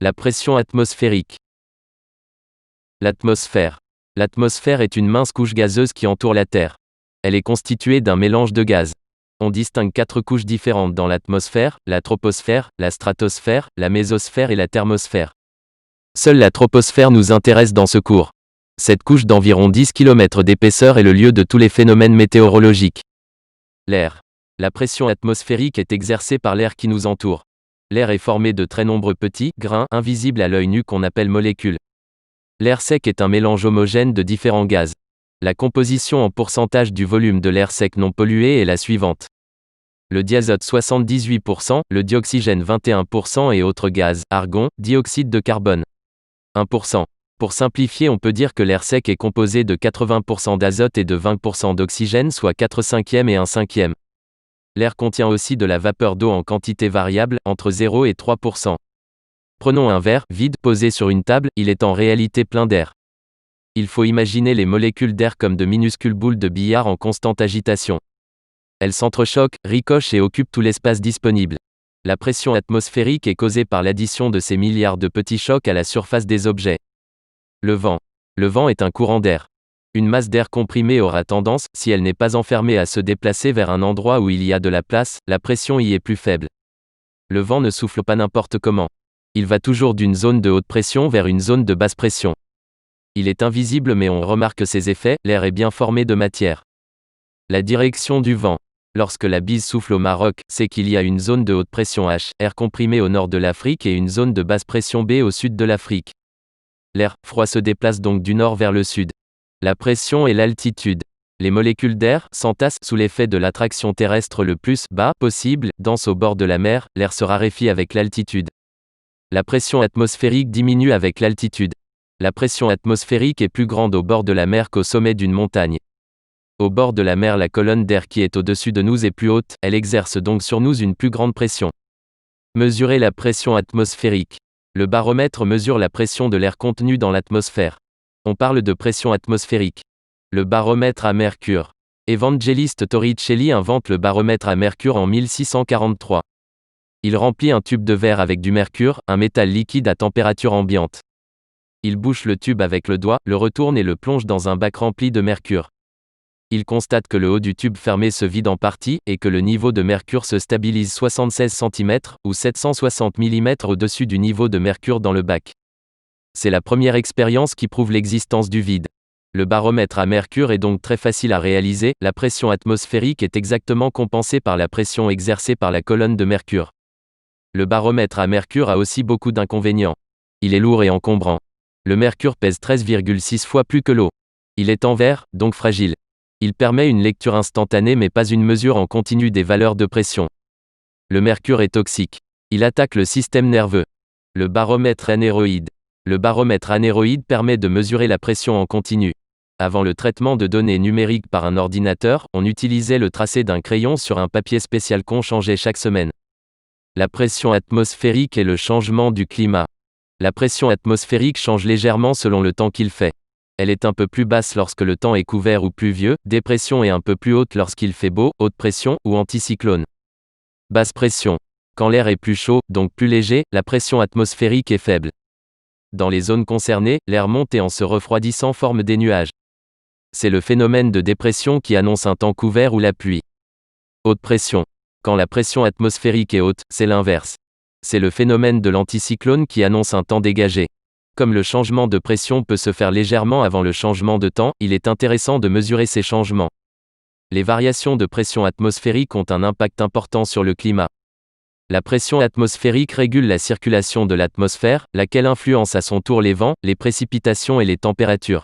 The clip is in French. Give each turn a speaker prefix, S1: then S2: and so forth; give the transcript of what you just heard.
S1: La pression atmosphérique. L'atmosphère. L'atmosphère est une mince couche gazeuse qui entoure la Terre. Elle est constituée d'un mélange de gaz. On distingue 4 couches différentes dans l'atmosphère: la troposphère, la stratosphère, la mésosphère et la thermosphère. Seule la troposphère nous intéresse dans ce cours. Cette couche d'environ 10 km d'épaisseur est le lieu de tous les phénomènes météorologiques. L'air. La pression atmosphérique est exercée par l'air qui nous entoure. L'air est formé de très nombreux petits grains invisibles à l'œil nu qu'on appelle molécules. L'air sec est un mélange homogène de différents gaz. La composition en pourcentage du volume de l'air sec non pollué est la suivante. Le diazote 78%, le dioxygène 21% et autres gaz, argon, dioxyde de carbone 1%. Pour simplifier, on peut dire que l'air sec est composé de 80% d'azote et de 20% d'oxygène, soit 4/5 et 1/5. L'air contient aussi de la vapeur d'eau en quantité variable, entre 0 et 3%. Prenons un verre vide posé sur une table, il est en réalité plein d'air. Il faut imaginer les molécules d'air comme de minuscules boules de billard en constante agitation. Elles s'entrechoquent, ricochent et occupent tout l'espace disponible. La pression atmosphérique est causée par l'addition de ces milliards de petits chocs à la surface des objets. Le vent. Le vent est un courant d'air. Une masse d'air comprimée aura tendance, si elle n'est pas enfermée, à se déplacer vers un endroit où il y a de la place, la pression y est plus faible. Le vent ne souffle pas n'importe comment. Il va toujours d'une zone de haute pression vers une zone de basse pression. Il est invisible mais on remarque ses effets, l'air est bien formé de matière. La direction du vent. Lorsque la bise souffle au Maroc, c'est qu'il y a une zone de haute pression H, air comprimé au nord de l'Afrique et une zone de basse pression B au sud de l'Afrique. L'air froid se déplace donc du nord vers le sud. La pression et l'altitude. Les molécules d'air s'entassent sous l'effet de l'attraction terrestre le plus bas possible, dense au bord de la mer, l'air se raréfie avec l'altitude. La pression atmosphérique diminue avec l'altitude. La pression atmosphérique est plus grande au bord de la mer qu'au sommet d'une montagne. Au bord de la mer, la colonne d'air qui est au-dessus de nous est plus haute, elle exerce donc sur nous une plus grande pression. Mesurer la pression atmosphérique. Le baromètre mesure la pression de l'air contenu dans l'atmosphère. On parle de pression atmosphérique. Le baromètre à mercure. Evangelista Torricelli invente le baromètre à mercure en 1643. Il remplit un tube de verre avec du mercure, un métal liquide à température ambiante. Il bouche le tube avec le doigt, le retourne et le plonge dans un bac rempli de mercure. Il constate que le haut du tube fermé se vide en partie, et que le niveau de mercure se stabilise 76 cm, ou 760 mm au-dessus du niveau de mercure dans le bac. C'est la première expérience qui prouve l'existence du vide. Le baromètre à mercure est donc très facile à réaliser, la pression atmosphérique est exactement compensée par la pression exercée par la colonne de mercure. Le baromètre à mercure a aussi beaucoup d'inconvénients. Il est lourd et encombrant. Le mercure pèse 13,6 fois plus que l'eau. Il est en verre, donc fragile. Il permet une lecture instantanée mais pas une mesure en continu des valeurs de pression. Le mercure est toxique. Il attaque le système nerveux. Le baromètre anéroïde. Le baromètre anéroïde permet de mesurer la pression en continu. Avant le traitement de données numériques par un ordinateur, on utilisait le tracé d'un crayon sur un papier spécial qu'on changeait chaque semaine. La pression atmosphérique et le changement du climat. La pression atmosphérique change légèrement selon le temps qu'il fait. Elle est un peu plus basse lorsque le temps est couvert ou pluvieux, dépression, et un peu plus haute lorsqu'il fait beau, haute pression, ou anticyclone. Basse pression. Quand l'air est plus chaud, donc plus léger, la pression atmosphérique est faible. Dans les zones concernées, l'air monte et en se refroidissant forme des nuages. C'est le phénomène de dépression qui annonce un temps couvert ou la pluie. Haute pression. Quand la pression atmosphérique est haute, c'est l'inverse. C'est le phénomène de l'anticyclone qui annonce un temps dégagé. Comme le changement de pression peut se faire légèrement avant le changement de temps, il est intéressant de mesurer ces changements. Les variations de pression atmosphérique ont un impact important sur le climat. La pression atmosphérique régule la circulation de l'atmosphère, laquelle influence à son tour les vents, les précipitations et les températures.